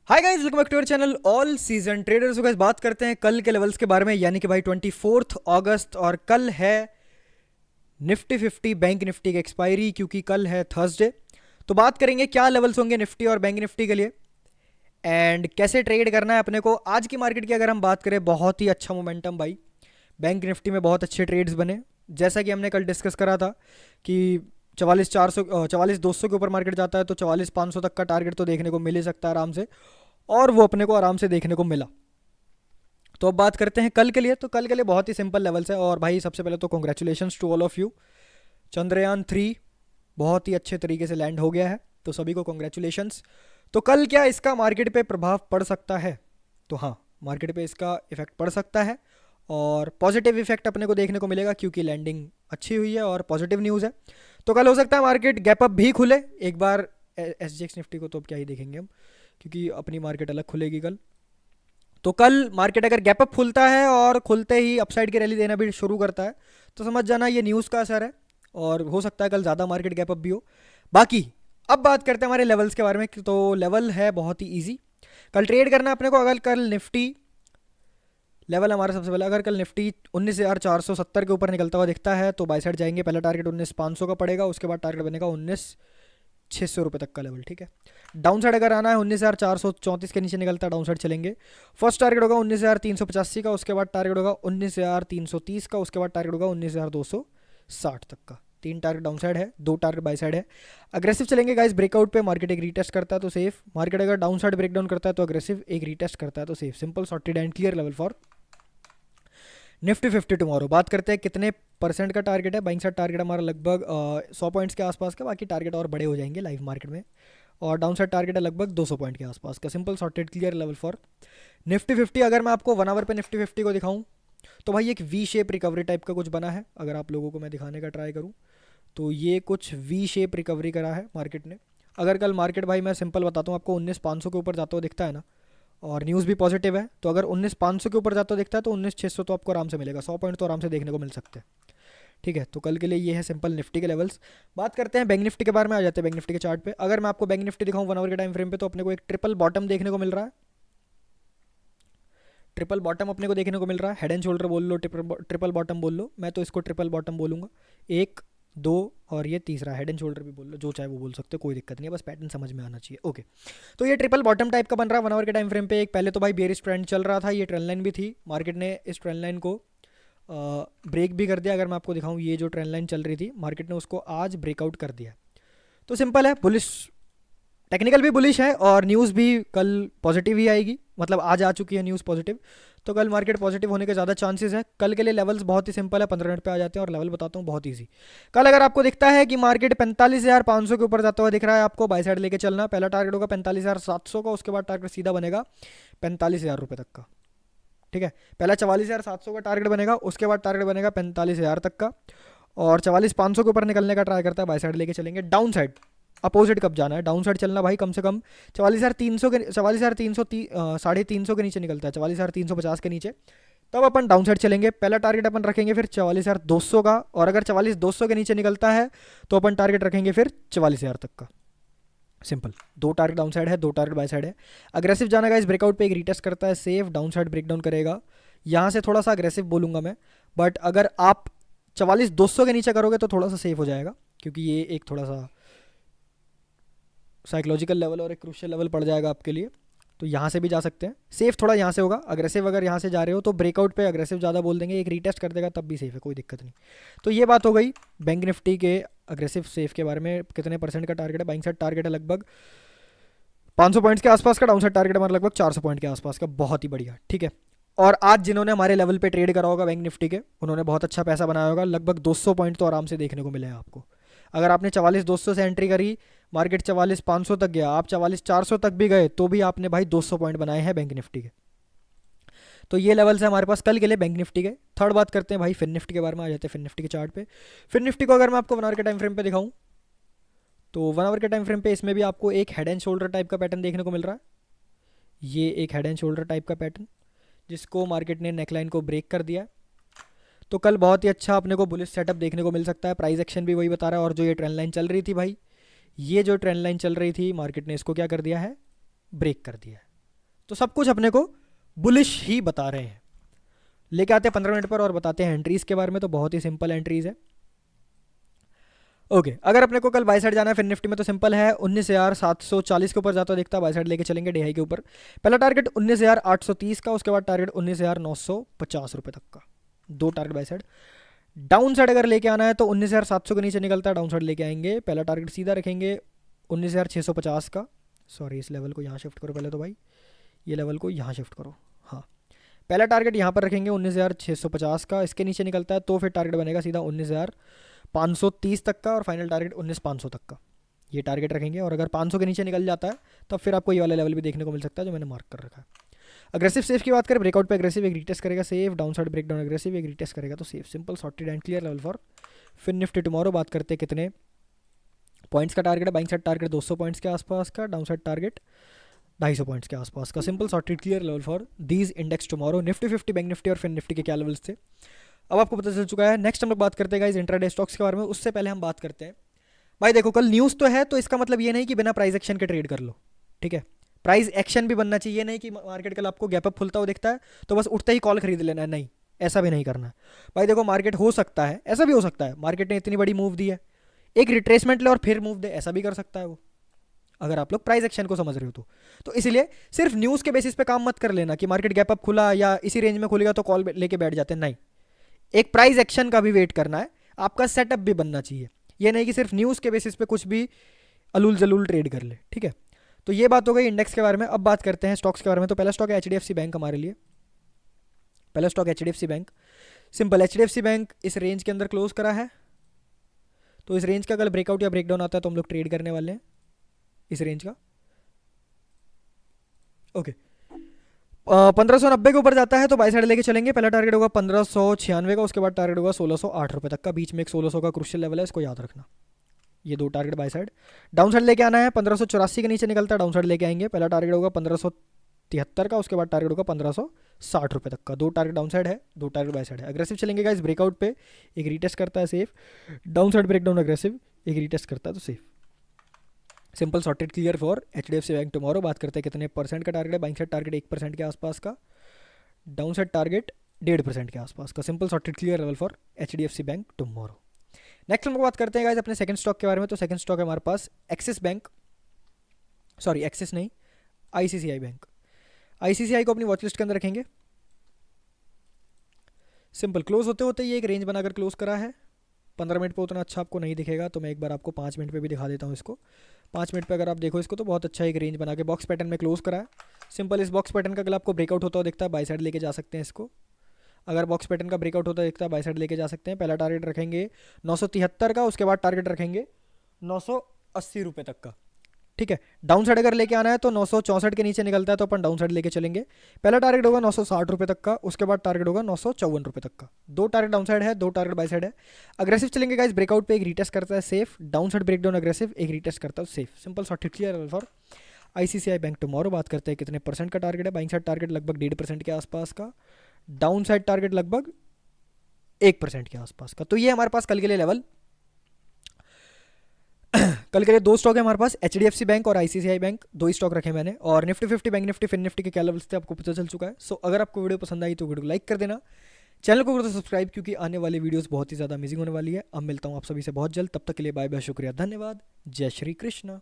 Hi guys, welcome back to our channel all season traders. Guys बात करते हैं कल के लेवल्स के बारे में, यानी कि भाई 24 अगस्त और कल है निफ्टी 50 बैंक निफ्टी की एक्सपायरी, क्योंकि कल है थर्सडे। तो बात करेंगे क्या लेवल्स होंगे निफ्टी और बैंक निफ्टी के लिए एंड कैसे ट्रेड करना है अपने को। आज की मार्केट की अगर हम बात करें, बहुत ही अच्छा मोमेंटम भाई, बैंक निफ्टी में बहुत अच्छे ट्रेड्स बने। जैसा कि हमने कल डिस्कस करा था कि 44,400 44,200 के ऊपर मार्केट जाता है तो 44,500 तक का टारगेट तो देखने को मिल ही सकता है आराम से, और वो अपने को आराम से देखने को मिला। तो अब बात करते हैं कल के लिए। तो कल के लिए बहुत ही सिंपल लेवल्स है, और भाई सबसे पहले तो congratulation to all of you. Chandrayaan 3 बहुत ही अच्छे तरीके से लैंड हो गया है, तो सभी को कॉन्ग्रेचुलेशंस। तो कल क्या इसका मार्केट पे प्रभाव पड़ सकता है? तो हाँ, मार्केट पे इसका इफेक्ट पड़ सकता है, और पॉजिटिव इफेक्ट अपने को देखने को मिलेगा क्योंकि लैंडिंग अच्छी हुई है और पॉजिटिव न्यूज़ है। तो कल हो सकता है मार्केट गैप अप भी खुले एक बार। SGX निफ्टी को तो अब क्या ही देखेंगे हम, क्योंकि अपनी मार्केट अलग खुलेगी कल। तो कल मार्केट अगर गैप अप खुलता है और खुलते ही अपसाइड की रैली देना भी शुरू करता है, तो समझ जाना ये न्यूज़ का असर है, और हो सकता है कल ज़्यादा मार्केट गैप अप भी हो। बाकी अब बात करते हैं हमारे लेवल्स के बारे में। तो लेवल है बहुत ही ईजी कल ट्रेड करना अपने को। अगर कल निफ्टी लेवल हमारा सबसे पहले, अगर कल निफ्टी 19,470 के ऊपर निकलता हुआ दिखता है तो बाई साइड जाएंगे। पहला टारगेट 19,500 का पड़ेगा, उसके बाद टारगेट बनेगा 19,600 रुपये तक का लेवल। ठीक है, डाउन साइड अगर आना है 19,434 के नीचे निकलता है, डाउन साइड चलेंगे। फर्स्ट टारगेट होगा 19,385 का, उसके बाद टारगेट होगा 19,330 का, उसके बाद टारगेट होगा 19,260 तक का। 3 टारगेट डाउन साइड है, 2 टारगेट बाई साइड है। अग्रेसिव चलेंगे गाइस, ब्रेकआउट पे मार्केट एक रीटेस्ट करता है तो सेफ। मार्केट अगर डाउन साइड ब्रेकडाउन करता है तो अग्रेसिव, एक रीटेस्ट करता है तो safe. Simple sorted and clear level for Nifty 50 tomorrow. बात करते हैं कितने परसेंट का टारगेट है। बाइंग साइड टारगेट हमारा लगभग 100 पॉइंट्स के आसपास का, बाकी टारगेट और बड़े हो जाएंगे लाइव मार्केट में। और डाउन साइड टारगेट है लगभग 200 पॉइंट के आसपास का। Simple sorted clear level for Nifty 50। अगर मैं आपको 1 आवर पे निफ्टी 50 को दिखाऊं, तो भाई एक वी शेप रिकवरी टाइप का कुछ बना है। अगर आप लोगों को मैं दिखाने का ट्राई करूँ, तो ये कुछ वी शेप रिकवरी करा है मार्केट ने। अगर कल मार्केट भाई, मैं सिंपल बताता हूँ आपको, 19,500 के ऊपर जाता हुआ दिखता है ना, और न्यूज़ भी पॉजिटिव है, तो अगर 19,500 के ऊपर जाता दिखता है तो 19,600 तो आपको आराम से मिलेगा। 100 पॉइंट तो आराम से देखने को मिल सकते हैं। ठीक है, तो कल के लिए ये है सिंपल निफ्टी के लेवल्स। बात करते हैं बैंक निफ्टी के बारे में। आ जाते हैं बैंक निफ्टी के चार्ट पे। अगर मैं आपको बैंक निफ्टी दिखाऊं 1 आवर के टाइम फ्रेम पे, तो अपने को एक ट्रिपल बॉटम देखने को मिल रहा है। ट्रिपल बॉटम अपने को देखने को मिल रहा है। हेड एंड शोल्डर बोल लो, ट्रिपल बॉटम बोल लो, मैं तो इसको ट्रिपल बॉटम बोलूँगा। एक, दो, और ये तीसरा हेड एंड शोल्डर भी बोल लो, जो चाहे वो बोल सकते हो, कोई दिक्कत नहीं है, बस पैटर्न समझ में आना चाहिए। ओके, तो ये ट्रिपल बॉटम टाइप का बन रहा है 1 आवर के टाइम फ्रेम पे। एक पहले तो भाई बेयरिश ट्रेंड चल रहा था, ये ट्रेंड लाइन भी थी, मार्केट ने इस ट्रेंड लाइन को ब्रेक भी कर दिया। अगर मैं आपको दिखाऊं, ये जो ट्रेंड लाइन चल रही थी, मार्केट ने उसको आज ब्रेकआउट कर दिया। तो सिंपल है, बुलिश, टेक्निकल भी बुलिश है, और न्यूज़ भी कल पॉजिटिव ही आएगी, मतलब आज आ चुकी है न्यूज़ पॉजिटिव। तो कल मार्केट पॉजिटिव होने के ज़्यादा चांसेस है। कल के लिए लेवल्स बहुत ही सिंपल है, 15 मिनट पे आ जाते हैं, और लेवल बताता हूँ बहुत ईजी। कल अगर आपको दिखता है कि मार्केट 45,500 के ऊपर जाता हुआ दिख रहा है, आपको बाई साइड लेके चलना। पहला टारगेट होगा 45,700 का, उसके बाद टारगेट सीधा बनेगा 45,000 रुपये तक का। ठीक है, पहला 44,700 का टारगेट बनेगा, उसके बाद टारगेट बनेगा 45,000 तक का, और 44,500 के ऊपर निकलने का ट्राई करता है, बाई साइड लेके चलेंगे। डाउन साइड अपोजिट कब जाना है, डाउन साइड चलना भाई, कम से कम 44,300 के 44,300 350 के नीचे निकलता है, 44,350 के नीचे, तब अपन डाउन साइड चलेंगे। पहला टारगेट अपन रखेंगे फिर 44,200 का, और अगर 44,200 के नीचे निकलता है तो अपन टारगेट रखेंगे फिर 44,000 तक का। सिंपल, 2 टारगेट डाउन साइड है, 2 टारगेट बाई साइड है। अग्रेसिव जाना का इस ब्रेकआउट पे एक रीटेस्ट करता है, सेफ डाउन साइड ब्रेकडाउन करेगा। यहाँ से थोड़ा सा अग्रेसिव बोलूँगा मैं, बट अगर आप 44,200 के नीचे करोगे तो थोड़ा सा सेफ हो जाएगा, क्योंकि ये एक थोड़ा सा साइकोलॉजिकल लेवल और एक क्रूशियल लेवल पड़ जाएगा आपके लिए। तो यहाँ से भी जा सकते हैं, सेफ थोड़ा यहाँ से होगा। अग्रेसिव अगर यहाँ से जा रहे हो तो ब्रेकआउट पे अग्रेसिव ज़्यादा बोल देंगे, एक रीटेस्ट कर देगा तब भी सेफ है, कोई दिक्कत नहीं। तो ये बात हो गई बैंक निफ्टी के अग्रेसिव सेफ के बारे में। कितने परसेंट का टारगेट है? बाइंग साइड टारगेट है लगभग 500 पॉइंट्स के आसपास का, डाउन साइड टारगेट हमारा लगभग 400 पॉइंट के आसपास का। बहुत ही बढ़िया, ठीक है। और आज जिन्होंने हमारे लेवल पे ट्रेड करा होगा बैंक निफ्टी के, उन्होंने बहुत अच्छा पैसा बनाया होगा। लगभग 200 पॉइंट तो आराम से देखने को मिले हैं आपको। अगर आपने 44,200 से एंट्री करी, मार्केट 44,500 तक गया, आप 44,400 तक भी गए, तो भी आपने भाई 200 पॉइंट बनाए हैं बैंक निफ्टी के। तो ये लेवल्स है हमारे पास कल के लिए बैंक निफ्टी के। थर्ड बात करते हैं भाई फिन निफ्टी के बारे में। आ जाते हैं फिन निफ्टी के चार्ट पे। फिन निफ्टी को अगर मैं आपको 1 आवर के टाइम फ्रेम पे दिखाऊं, तो 1 आवर के टाइम फ्रेम पे इसमें भी आपको एक हेड एंड शोल्डर टाइप का पैटर्न देखने को मिल रहा है। ये एक हेड एंड शोल्डर टाइप का पैटर्न, जिसको मार्केट ने नेकलाइन को ब्रेक कर दिया है। तो कल बहुत ही अच्छा अपने को बुलिश सेटअप देखने को मिल सकता है। प्राइस एक्शन भी वही बता रहा है, और जो ये ट्रेंड लाइन चल रही थी भाई, ये जो ट्रेंड लाइन चल रही थी, मार्केट ने इसको क्या कर दिया है, ब्रेक कर दिया है। तो सब कुछ अपने को बुलिश ही बता रहे हैं। लेके आते हैं 15 मिनट पर और बताते हैं एंट्रीज के बारे में। तो बहुत ही सिंपल एंट्रीज है। ओके अगर अपने को कल बाई साइड जाना है फिर निफ्टी में तो सिंपल है, 19,740 के ऊपर जाता दिखता है, बाई साइड लेके चलेंगे डे हाई के ऊपर। पहला टारगेट 19,830 का, उसके बाद टारगेट 19,950 रुपये तक का, दो target by side. Down side अगर लेके आना है तो 19,700 के नीचे निकलता है, डाउन साइड लेके आएंगे। पहला टारगेट सीधा रखेंगे 19,650 का। सॉरी इस लेवल को यहाँ शिफ्ट करो पहले तो भाई, ये लेवल को यहाँ शिफ्ट करो। हाँ पहला टारगेट यहाँ पर रखेंगे 19,650 का, इसके नीचे निकलता है तो फिर टारगेट बनेगा सीधा 19,530 तक का और फाइनल टारगेट 19,500 तक का, ये टारगेट रखेंगे। और अगर 500 के नीचे निकल जाता है तब फिर आपको ये वाला लेवल भी देखने को मिल सकता है जो मैंने मार्क कर रखा है। अग्रेसिव सेफ की बात करें, ब्रेकआउट पे अग्रेसिव एक रीटेस्ट करेगा safe, down side breakdown aggressive एक रीटेस्ट करेगा तो safe. Simple sorted and clear level for Fin Nifty tomorrow. बात करते हैं कितने पॉइंट्स का टारगेट है। बाइंग साइड टारगेट 200 पॉइंट्स के आसपास का, डाउन साइड टारगेट 250 पॉइंट्स के आसपास का। Simple sorted clear level for these index tomorrow. Nifty 50, Bank Nifty और फिन निफ्टी के क्या लेवल्स थे अब आपको पता चल चुका है। नेक्स्ट हम लोग बात करते हैं गाइस इंट्राडे स्टॉक्स के बारे में। उससे पहले हम बात करते हैं भाई, देखो कल न्यूज़ तो है तो इसका मतलब ये नहीं कि बिना प्राइस एक्शन के ट्रेड कर लो, ठीक है। प्राइस एक्शन भी बनना चाहिए, नहीं कि मार्केट कल आपको गैप अप खुलता हुआ दिखता है तो बस उठते ही कॉल खरीद लेना है, नहीं ऐसा भी नहीं करना है भाई। देखो मार्केट हो सकता है, ऐसा भी हो सकता है मार्केट ने इतनी बड़ी मूव दी है, एक रिट्रेसमेंट ले और फिर मूव दे, ऐसा भी कर सकता है वो, अगर आप लोग प्राइस एक्शन को समझ रहे हो तो इसलिए सिर्फ न्यूज़ के बेसिस पे काम मत कर लेना कि मार्केट गैप अप खुला या इसी रेंज में खुलेगा तो कॉल लेके बैठ जाते हैं, नहीं। एक प्राइस एक्शन का भी वेट करना है, आपका सेटअप भी बनना चाहिए, ये नहीं कि सिर्फ न्यूज़ के बेसिस पे कुछ भी अलूल जलूल ट्रेड कर ले, ठीक है। तो ये बात हो गई इंडेक्स के बारे में। अब बात करते हैं स्टॉक्स के बारे में। तो पहला स्टॉक है HDFC बैंक हमारे लिए। पहला stock HDFC bank. Simple HDFC bank इस रेंज के अंदर क्लोज करा है, तो इस रेंज का अगर ब्रेकआउट या ब्रेकडाउन आता है तो हम लोग ट्रेड करने वाले हैं इस रेंज का। ओके 1590 के ऊपर जाता है तो बाई साइड लेके चलेंगे। पहला टारगेट होगा 1596 का, उसके बाद टारगेट होगा 1608 रुपये तक का, बीच में एक 1600 का क्रुशियल लेवल है, इसको याद रखना। ये दो target by side. Down side लेके आना है 1584 के नीचे निकलता है, डाउन साइड लेके आएंगे। पहला टारगेट होगा 1573 का, उसके बाद टारगेट होगा 1560 रुपये तक का, दो टारगेट डाउन साइड है, दो टारगेट बाई साइड है। अग्रेसिव चलेंगे गाइस, ब्रेकआउट पे एक रीटेस्ट करता है safe, down side breakdown aggressive एक रीटेस्ट करता है तो safe. Simple sorted clear for HDFC bank tomorrow. बात करते हैं कितने परसेंट का टारगेट है। बाइंग साइड टारगेट 1% के आसपास का, डाउन साइड टारगेट 1.5% के आसपास का। Simple sorted clear level for HDFC bank tomorrow. Next हम लोग बात करते हैं गाइस अपने सेकंड स्टॉक के बारे में। तो सेकंड स्टॉक है हमारे पास एक्सिस बैंक, सॉरी एक्सिस नहीं, ICICI बैंक। ICICI को अपनी वॉचलिस्ट के अंदर रखेंगे। सिंपल क्लोज होते होते ये एक रेंज बनाकर क्लोज करा है। 15 मिनट पे उतना अच्छा आपको नहीं दिखेगा तो मैं एक बार आपको 5 मिनट पे भी दिखा देता हूँ इसको। 5 मिनट पे अगर आप देखो इसको तो बहुत अच्छा एक रेंज बना के बॉक्स पैटर्न में क्लोज करा है। सिंपल इस बॉक्स पैटर्न का अगर आपको ब्रेकआउट होता हुआ दिखता है बाई साइड लेके जा सकते हैं इसको। अगर बॉक्स पैटर्न का ब्रेकआउट होता दिखता है बाई साइड लेके जा सकते हैं। पहला टारगेट रखेंगे 973 का, उसके बाद टारगेट रखेंगे 980 रुपये तक का, ठीक है। डाउन साइड अगर लेके आना है तो 964 के नीचे निकलता है तो अपन डाउन साइड लेके चलेंगे। पहला टारगेट होगा 960 रुपये तक का, उसके बाद टारगेट होगा 954 रुपये तक का, दो टारगेट डाउन साइड है, दो टारगेट बाई साइड है। अग्रेसिव चलेंगे गाइस, ब्रेकआउट पे एक रीटेस्ट करता है safe, down side breakdown aggressive एक रीटेस्ट करता है safe. Simple sorted clear for ICICI bank tomorrow. बात करते हैं कितने परसेंट का टारगेट है। बाइंग साइड टारगेट लगभग 1.5% के आसपास का, डाउन साइड टारगेट लगभग 1% के आसपास का। तो ये हमारे पास कल के लिए लेवल कल के लिए दो स्टॉक है हमारे पास, HDFC बैंक और ICICI बैंक, दो ही स्टॉक रखे मैंने। और Nifty 50, Bank Nifty, Fin Nifty के क्या लेवल्स थे आपको पता चल चुका है। सो अगर आपको वीडियो पसंद आई तो वीडियो लाइक कर देना, चैनल को कर दो सब्सक्राइब, क्योंकि आने वाली वीडियोस बहुत ही ज़्यादा अमेजिंग होने वाली है। अब मिलता हूँ आप सभी से बहुत जल्द, तब तक के लिए बाय बाय, शुक्रिया, धन्यवाद, जय श्री कृष्ण।